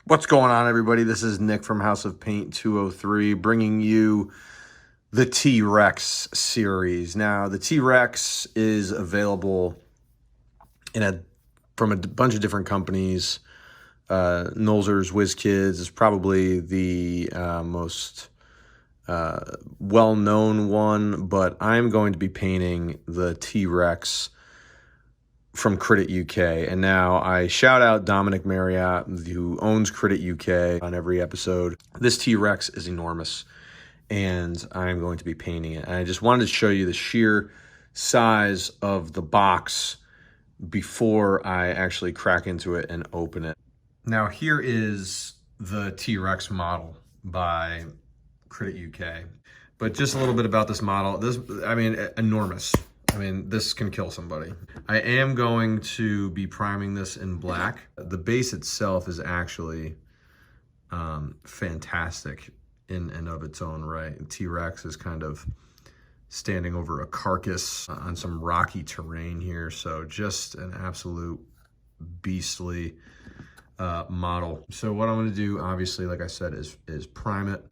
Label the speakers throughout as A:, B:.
A: What's going on, everybody? This is Nick from House of Paint 203, bringing you the T-Rex series. Now, the T-Rex is available from a bunch of different companies. Nolzur's WizKids is probably the most well-known one, but I'm going to be painting the T-Rex from CrititUK. And now I shout out Dominic Marriott, who owns CrititUK, on every episode. This T-Rex is enormous, and I'm going to be painting it. And I just wanted to show you the sheer size of the box before I actually crack into it and open it. Now, here is the T-Rex model by CrititUK. But just a little bit about this model. Enormous. This can kill somebody. I am going to be priming this in black. The base itself is actually fantastic in and of its own right. T-Rex is kind of standing over a carcass on some rocky terrain here. So just an absolute beastly model. So what I'm gonna do, obviously, like I said, is prime it.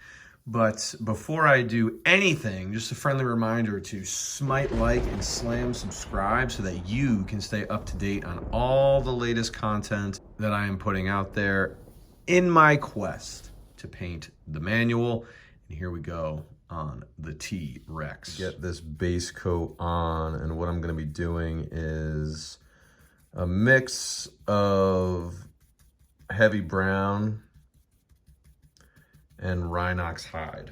A: But before I do anything, just a friendly reminder to smite like and slam subscribe so that you can stay up to date on all the latest content that I am putting out there in my quest to paint the manual. And here we go on the T-Rex. Get this base coat on, and what I'm gonna be doing is a mix of heavy brown and Rhinox hide.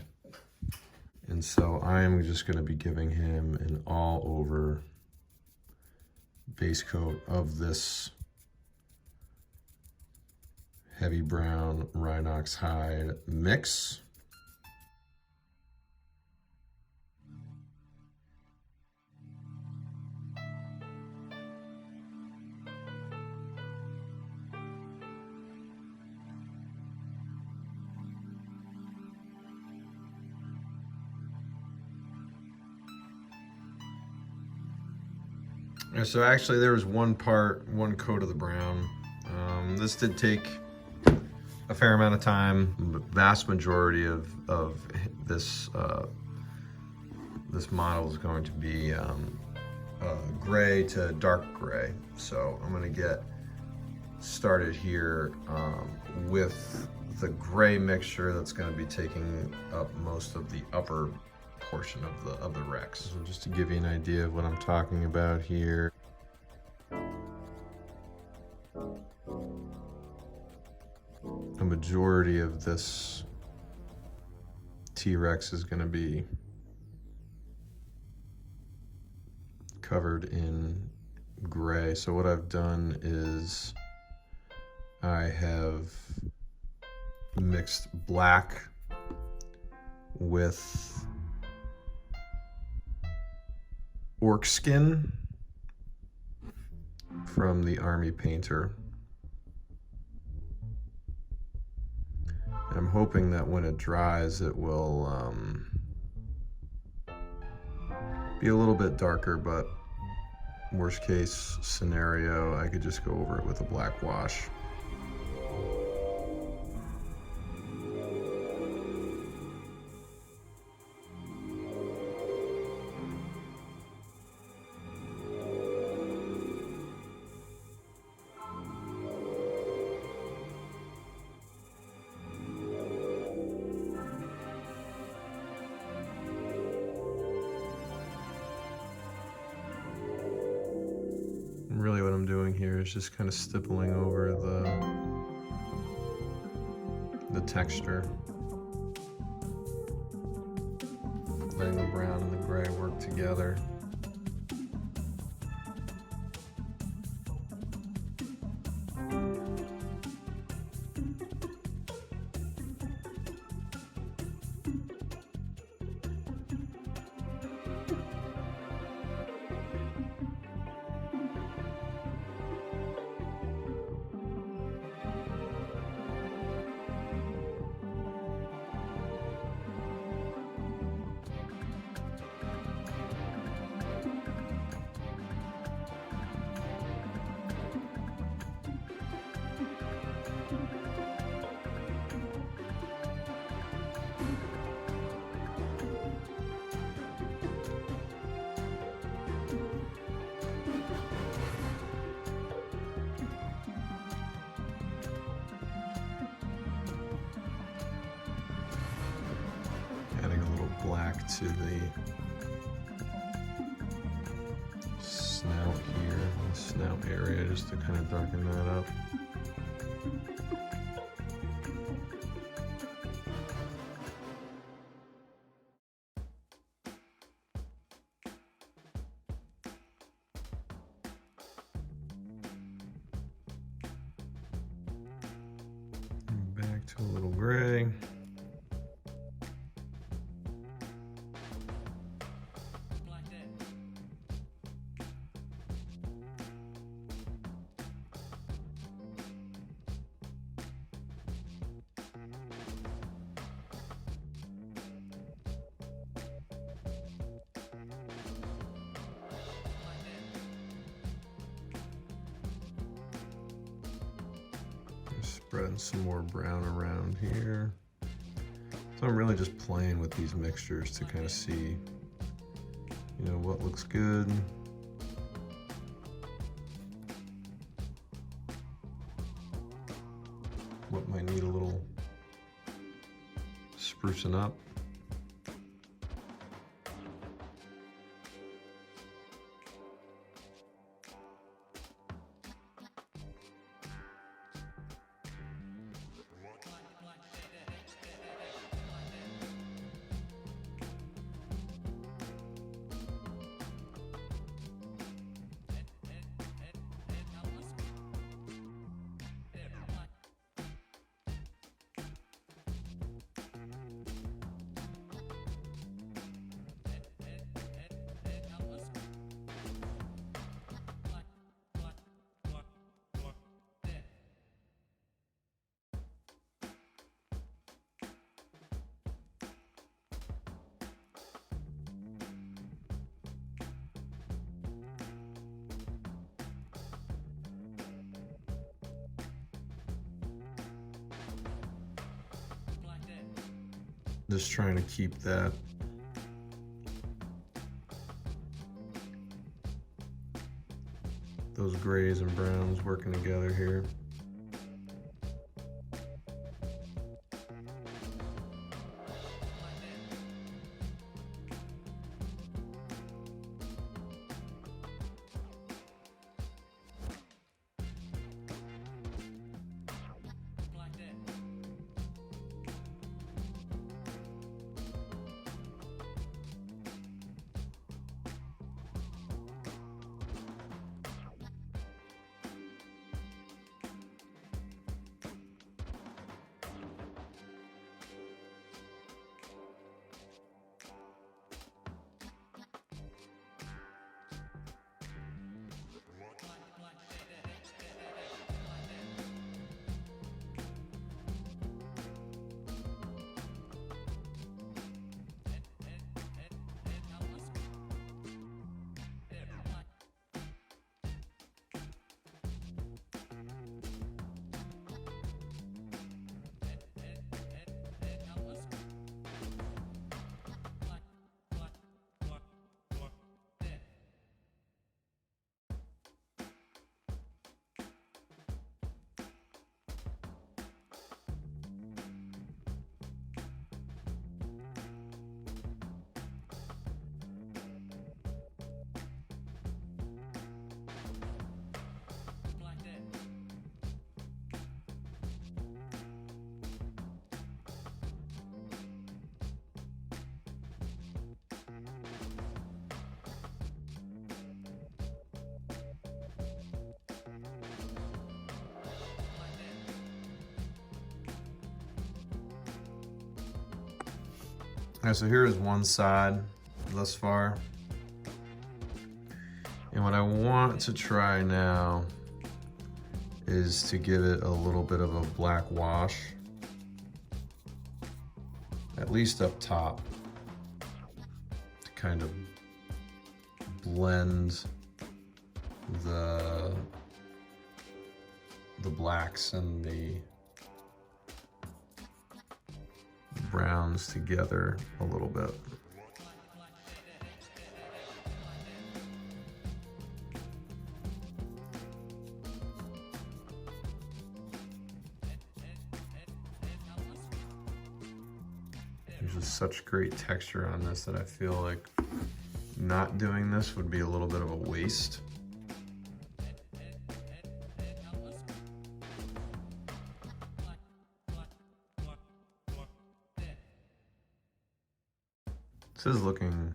A: And so I am just going to be giving him an all over base coat of this heavy brown Rhinox hide mix. So actually there was one coat of the brown. This did take a fair amount of time. The vast majority of this this model is going to be gray to dark gray. So I'm gonna get started here with the gray mixture that's gonna be taking up most of the upper portion of the Rex. So just to give you an idea of what I'm talking about here. A majority of this T-Rex is going to be covered in gray. So what I've done is I have mixed black with orc skin from the Army Painter. And I'm hoping that when it dries, it will be a little bit darker, but worst case scenario, I could just go over it with a black wash. Really what I'm doing here is just kind of stippling over the texture. Letting the brown and the gray work together. to the snout here, the snout area, just to kind of darken that up. And back to a little gray. Spreading some more brown around here. So I'm really just playing with these mixtures to kind of see, you know, what looks good. What might need a little sprucing up. Just trying to keep that those grays and browns working together here. All right, so here is one side thus far. And what I want to try now is to give it a little bit of a black wash, at least up top, to kind of blend the blacks and the browns together a little bit. There's just such great texture on this that I feel like not doing this would be a little bit of a waste. This is looking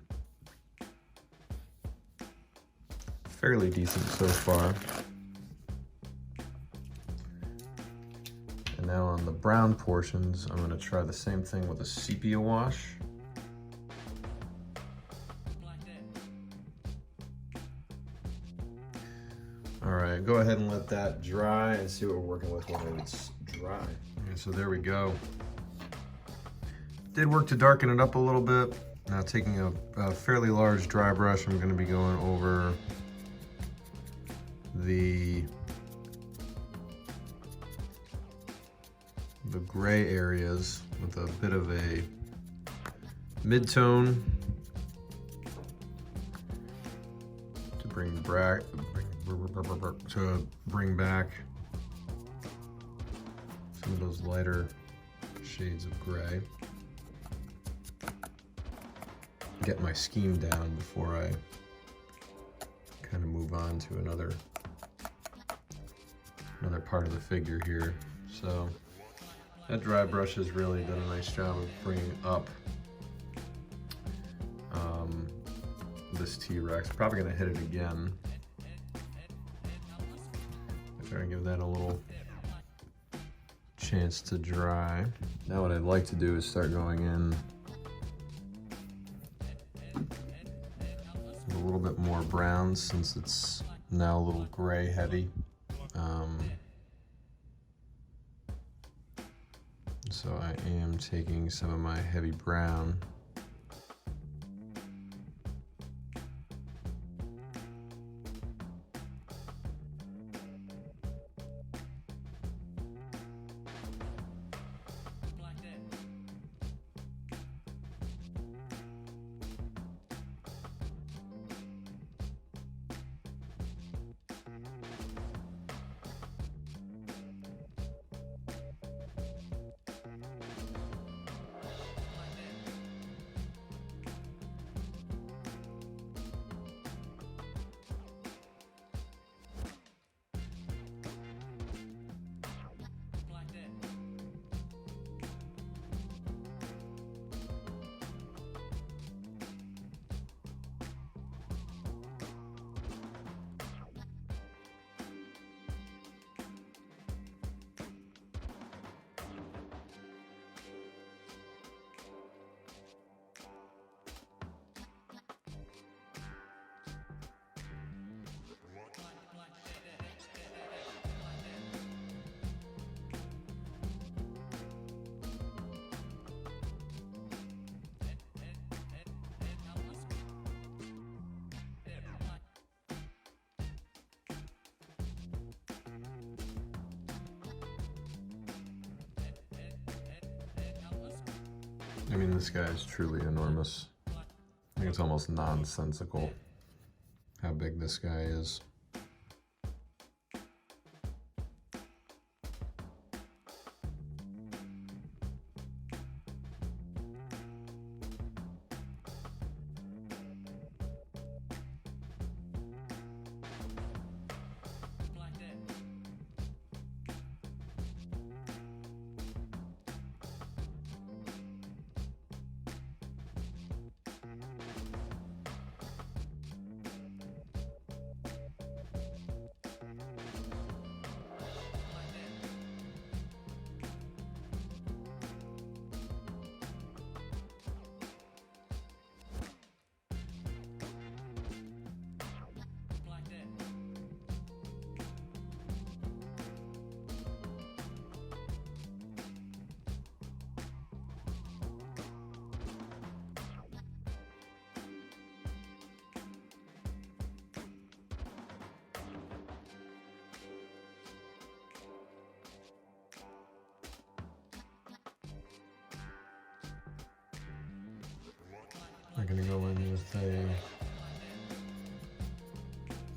A: fairly decent so far. And now on the brown portions, I'm going to try the same thing with a sepia wash. All right, go ahead and let that dry and see what we're working with when it's dry. Okay, so there we go. Did work to darken it up a little bit. Now taking a fairly large dry brush, I'm going to be going over the gray areas with a bit of a mid-tone to bring back some of those lighter shades of gray. Get my scheme down before I kind of move on to another part of the figure here. So that dry brush has really done a nice job of bringing up this T-Rex. Probably gonna hit it again. Try and give that a little chance to dry. Now what I'd like to do is start going in with a little bit more brown since it's now a little gray heavy. So I am taking some of my heavy brown . I mean, this guy is truly enormous. I think it's almost nonsensical how big this guy is. I'm gonna go in with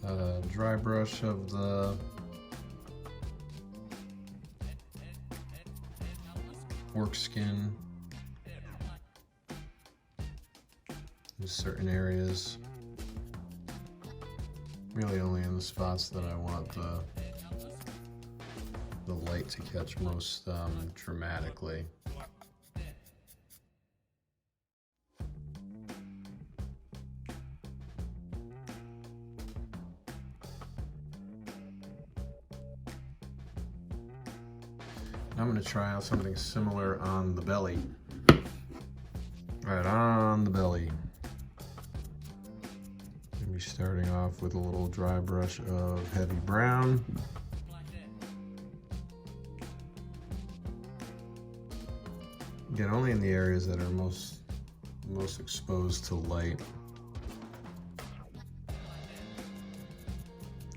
A: a dry brush of the orc skin certain areas. Really only in the spots that I want the light to catch most dramatically. I'm going to try out something similar on the belly. Right on the belly. Maybe starting off with a little dry brush of heavy brown. Again, only in the areas that are most exposed to light.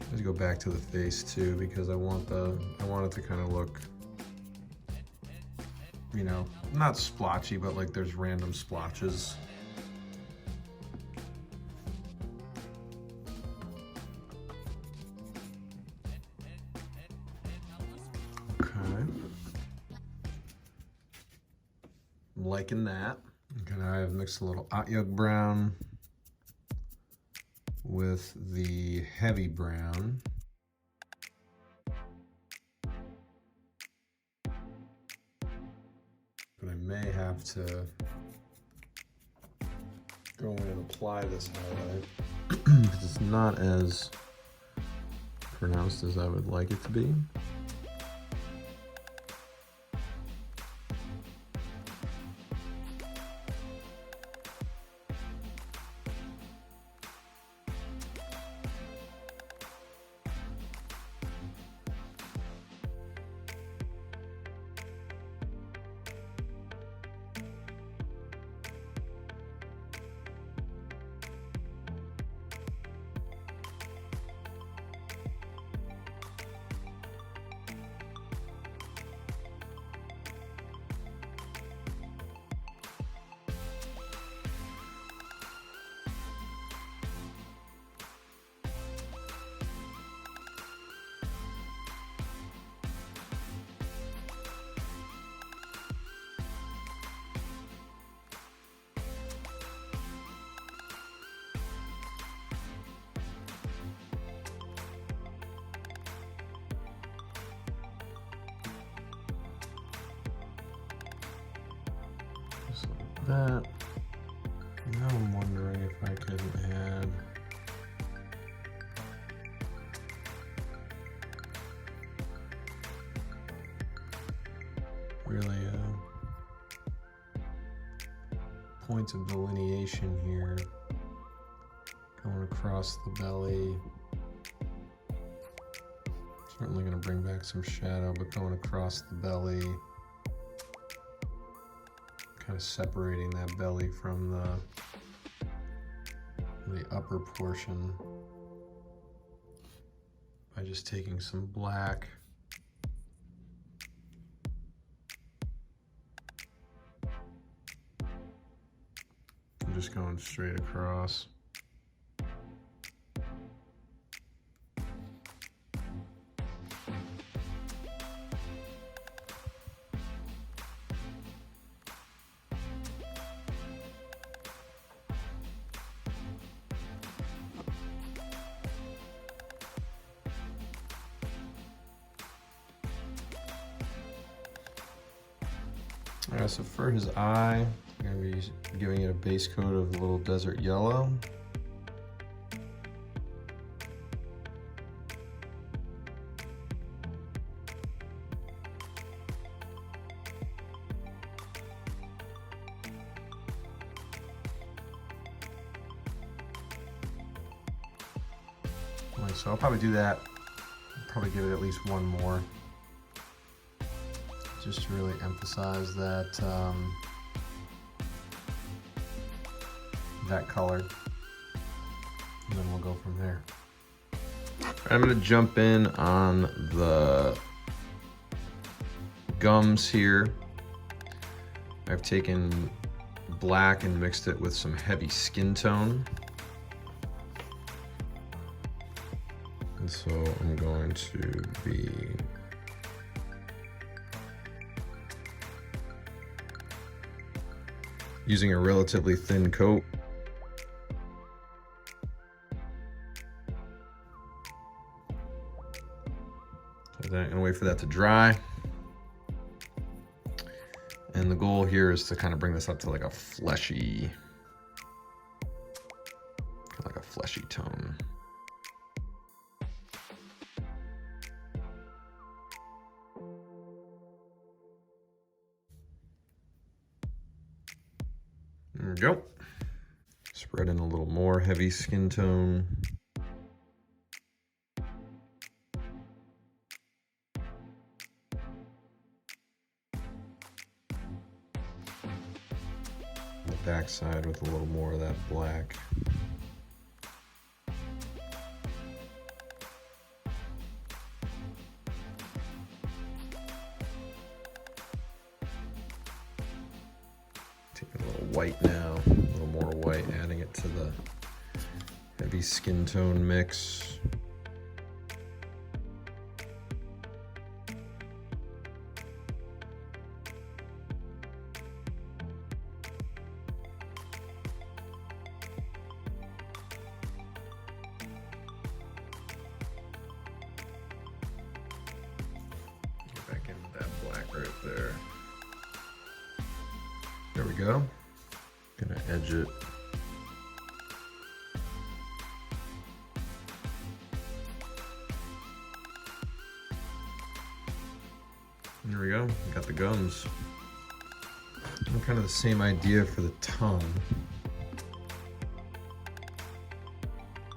A: Let's go back to the face too, because I want it to kind of look, you know, not splotchy, but like there's random splotches. Okay. I'm liking that. Okay, now I've mixed a little Otyugh brown with the heavy brown. But I may have to go in and apply this highlight because it's not as pronounced as I would like it to be. Just like that. Now I'm wondering if I could add really points of delineation here going across the belly. Certainly going to bring back some shadow, but going across the belly, kind of separating that belly from the upper portion by just taking some black. I'm just going straight across. All right, so for his eye, I'm going to be giving it a base coat of a little desert yellow. All right, so I'll probably do that. I'll probably give it at least one more, just to really emphasize that that color, and then we'll go from there. I'm going to jump in on the gums here. I've taken black and mixed it with some heavy skin tone. And so I'm going to be using a relatively thin coat I'm gonna wait for that to dry. And the goal here is to kind of bring this up to like a fleshy tone. There we go. Spread in a little more heavy skin tone. The back side with a little more of that black. Taking a little white now, a little more white, adding it to the heavy skin tone mix. Get back into that black right there. There we go. Gonna edge it. There we go, got the gums. And kind of the same idea for the tongue.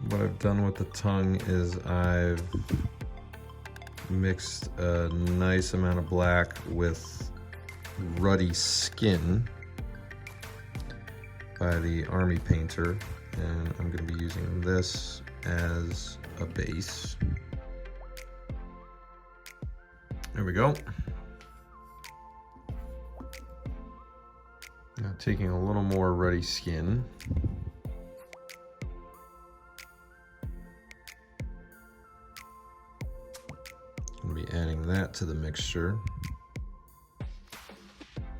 A: What I've done with the tongue is I've mixed a nice amount of black with Ruddy Skin by the Army Painter, and I'm going to be using this as a base. There we go. Now taking a little more Ruddy Skin. I'm going to be adding that to the mixture.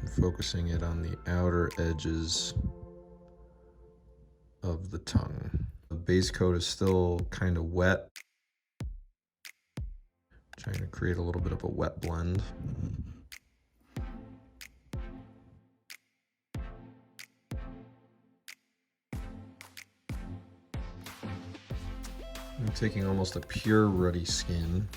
A: And focusing it on the outer edges of the tongue. The base coat is still kind of wet. Trying to create a little bit of a wet blend. I'm taking almost a pure Ruddy Skin.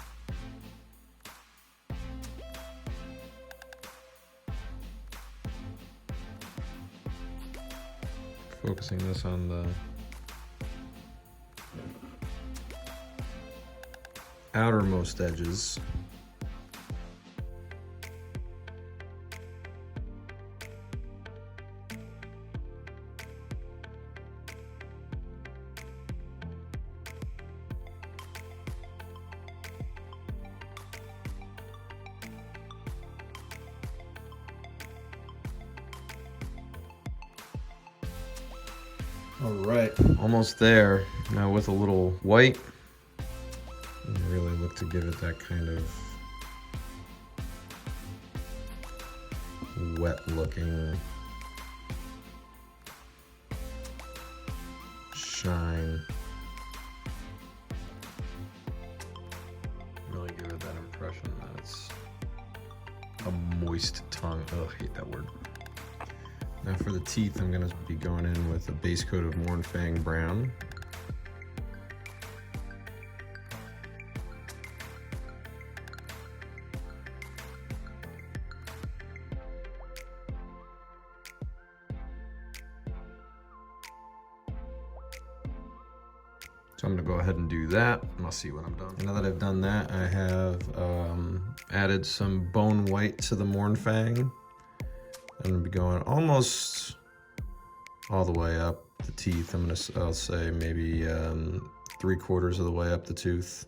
A: Focusing this on the outermost edges. All right, almost there. Now with a little white, and really look to give it that kind of wet looking shine. Really give it that impression that it's a moist tongue. Oh, I hate that word. Now for the teeth, I'm going to be going in with a base coat of Mournfang Brown. So I'm going to go ahead and do that, and I'll see when I'm done. Now that I've done that, I have added some bone white to the Mournfang. I'm going to be going almost all the way up the teeth. I'll say maybe 3/4 of the way up the tooth.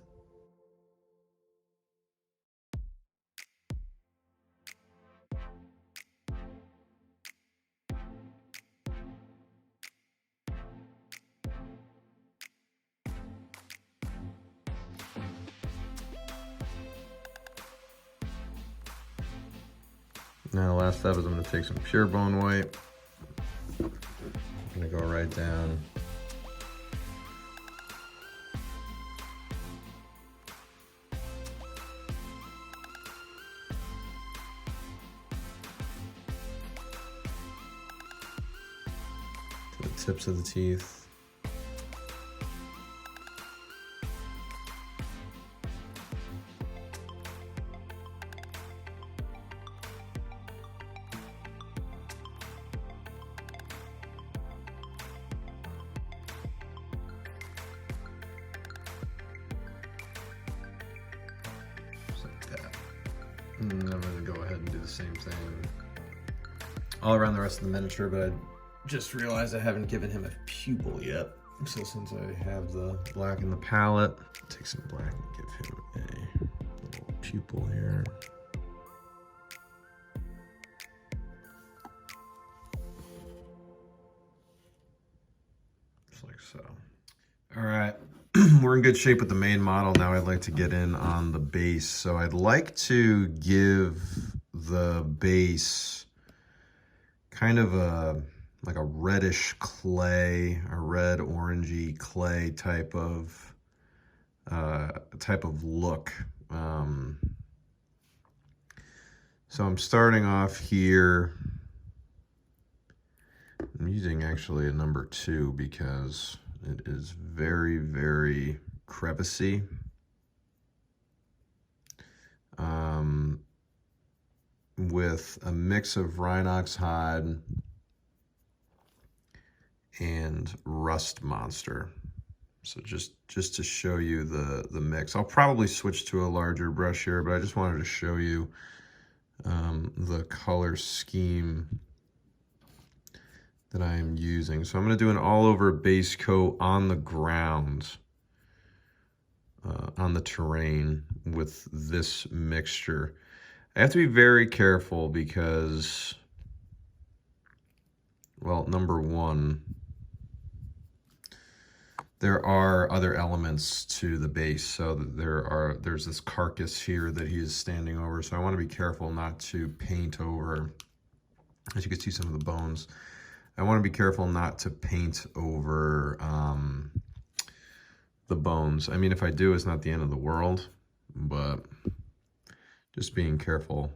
A: Now the last step is I'm going to take some pure bone white. I'm going to go right down. tips of the teeth. And I'm going to go ahead and do the same thing all around the rest of the miniature, but I just realized I haven't given him a pupil yet. So since I have the black in the palette, take some black and give him a little pupil here. Just like so. All right. We're in good shape with the main model. Now I'd like to get in on the base. So I'd like to give the base kind of like a reddish clay, a red orangey clay type of look. So I'm starting off here. I'm using actually a number 2 because it is very, very crevicey. With a mix of Rhinox hide and Rust Monster. So just to show you the mix. I'll probably switch to a larger brush here, but I just wanted to show you the color scheme that I am using. So I'm going to do an all-over base coat on the ground, on the terrain with this mixture. I have to be very careful because, well, number 1, there are other elements to the base. So there's this carcass here that he is standing over. So I want to be careful not to paint over, as you can see some of the bones. I want to be careful not to paint over the bones. I mean, if I do, it's not the end of the world, but just being careful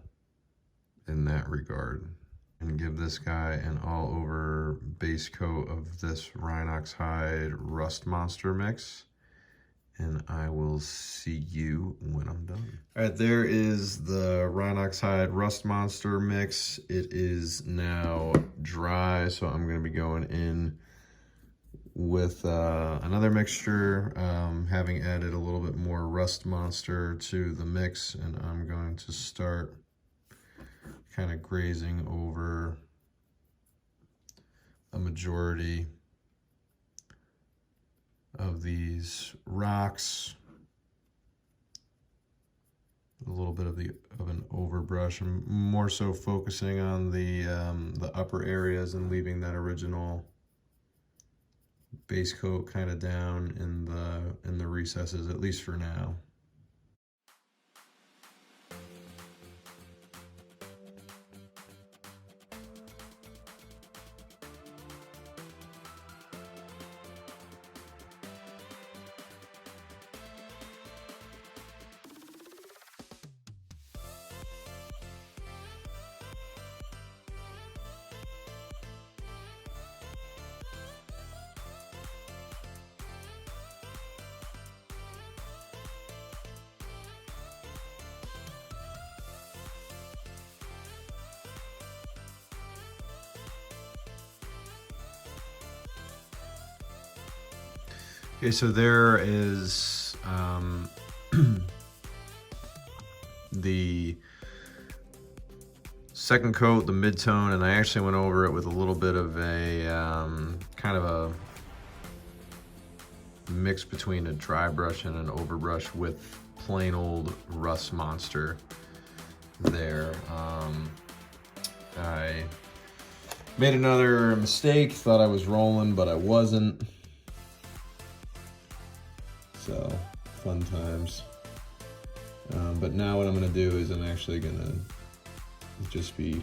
A: in that regard. And give this guy an all-over base coat of this Rhinox hide Rust Monster mix. And I will see you when I'm done. All right, there is the Rhinox hide Rust Monster mix. It is now dry, so I'm gonna be going in with another mixture, having added a little bit more Rust Monster to the mix, and I'm going to start kind of grazing over a majority of these rocks. A little bit of an overbrush. I'm more so focusing on the upper areas and leaving that original base coat kind of down in the recesses, at least for now. Okay, so there is the second coat, the mid-tone, and I actually went over it with a little bit of a kind of a mix between a dry brush and an overbrush with plain old Rust Monster there. I made another mistake, thought I was rolling, but I wasn't. So, fun times. But now what I'm gonna do is I'm actually gonna just be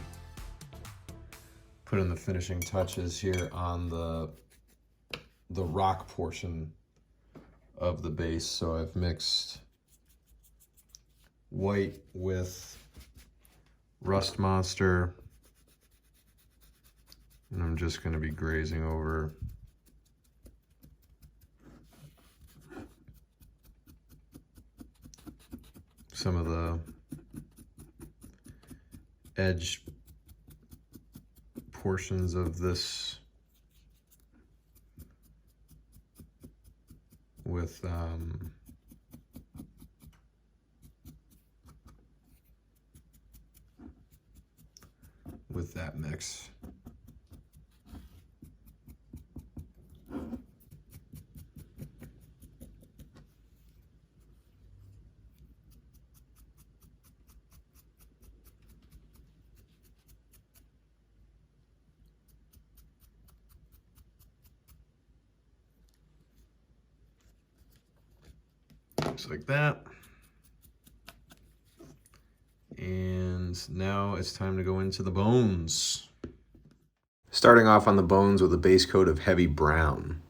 A: putting the finishing touches here on the rock portion of the base. So I've mixed white with Rust Monster And I'm just going to be grazing over some of the edge portions of this with that mix. Just like that. And now it's time to go into the bones. Starting off on the bones with a base coat of heavy brown.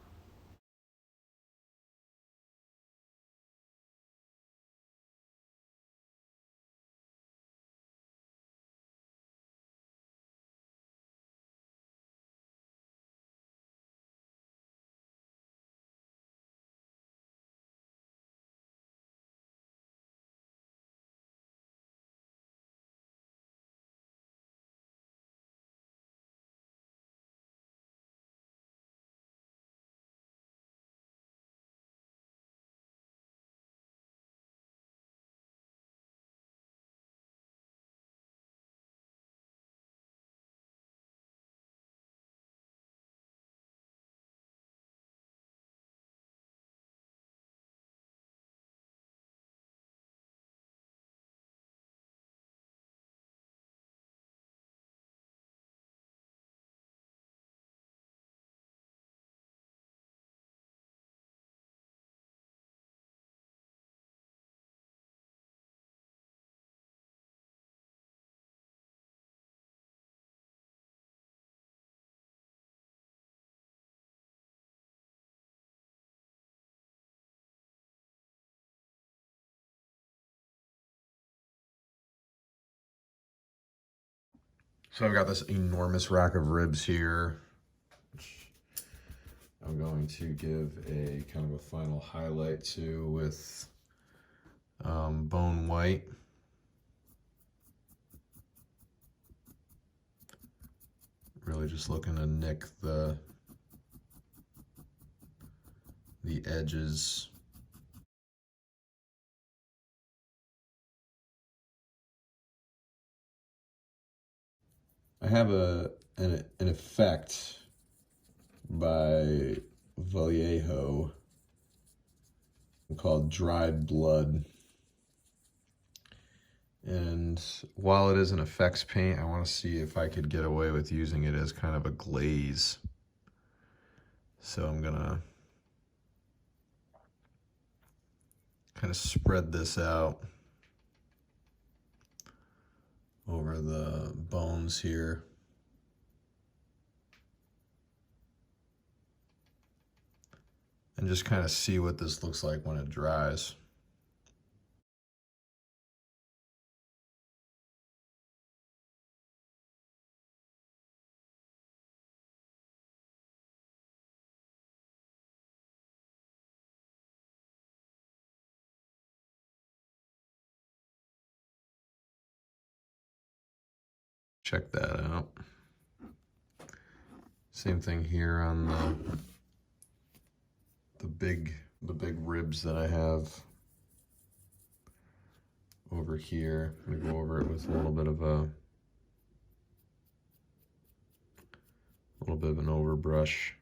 A: So I've got this enormous rack of ribs here, which I'm going to give a kind of a final highlight to with bone white. Really just looking to nick the edges. I have an effect by Vallejo called dried blood. And while it is an effects paint, I want to see if I could get away with using it as kind of a glaze. So I'm gonna kind of spread this out over the bones here. And just kind of see what this looks like when it dries. Check that out. Same thing here on the big ribs that I have over here. I'm gonna go over it with a little bit of an overbrush.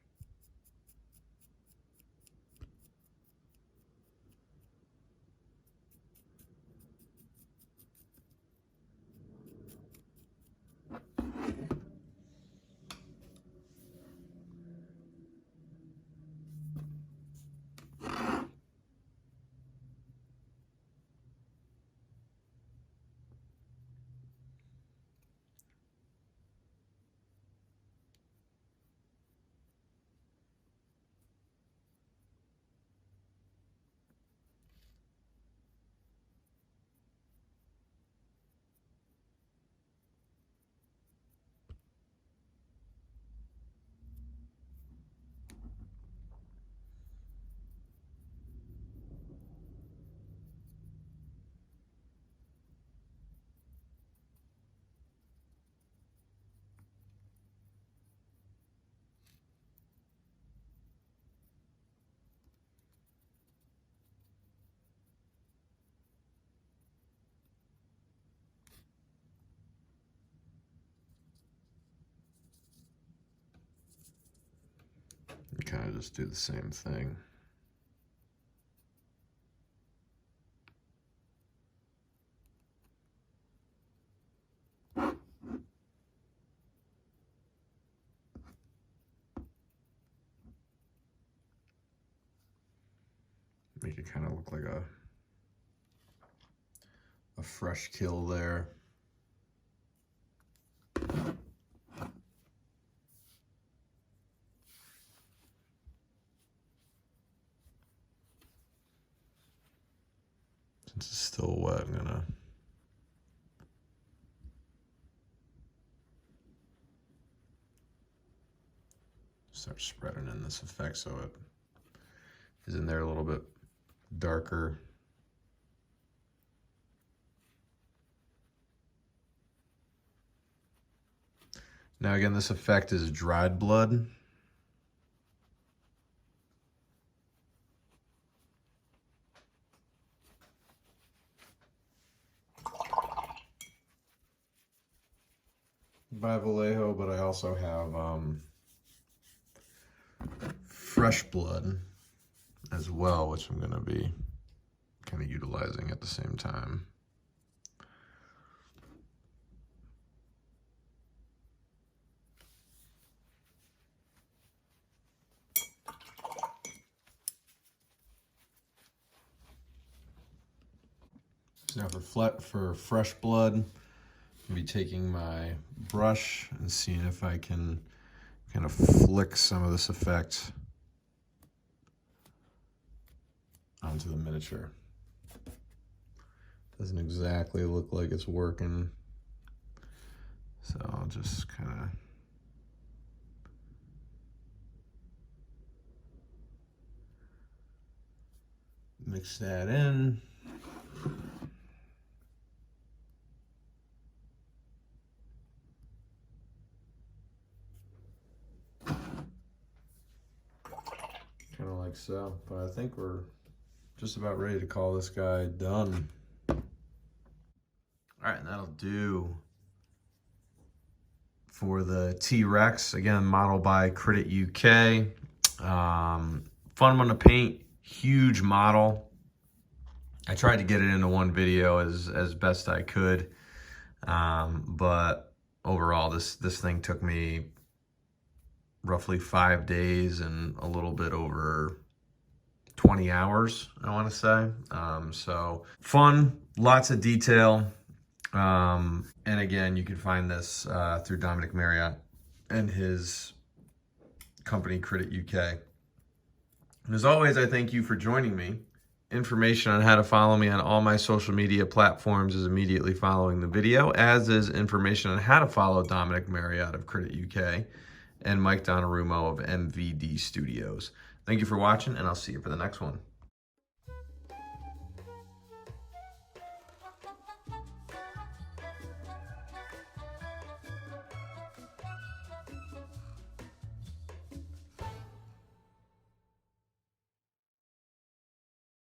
A: You kind of just do the same thing. Make it kind of look like a fresh kill there. Since it's still wet, I'm gonna start spreading in this effect so it is in there a little bit darker. Now again, this effect is dried blood. By Vallejo, but I also have fresh blood as well, which I'm gonna be kind of utilizing at the same time. Now for fresh blood, I'll be taking my brush and seeing if I can kind of flick some of this effect onto the miniature. Doesn't exactly look like it's working, so I'll just kind of mix that in. Kind of like so, but I think we're just about ready to call this guy done. All right, and that'll do for the T-Rex. Again, modeled by CrititUK. Fun one to paint, huge model. I tried to get it into one video as best I could, but overall, this thing took me roughly 5 days and a little bit over 20 hours, I want to say. So fun, lots of detail. And again, you can find this through Dominic Marriott and his company, CrititUK. And as always, I thank you for joining me. Information on how to follow me on all my social media platforms is immediately following the video, as is information on how to follow Dominic Marriott of CrititUK and Mike Donnarummo of MVD Studios. Thank you for watching, and I'll see you for the next one.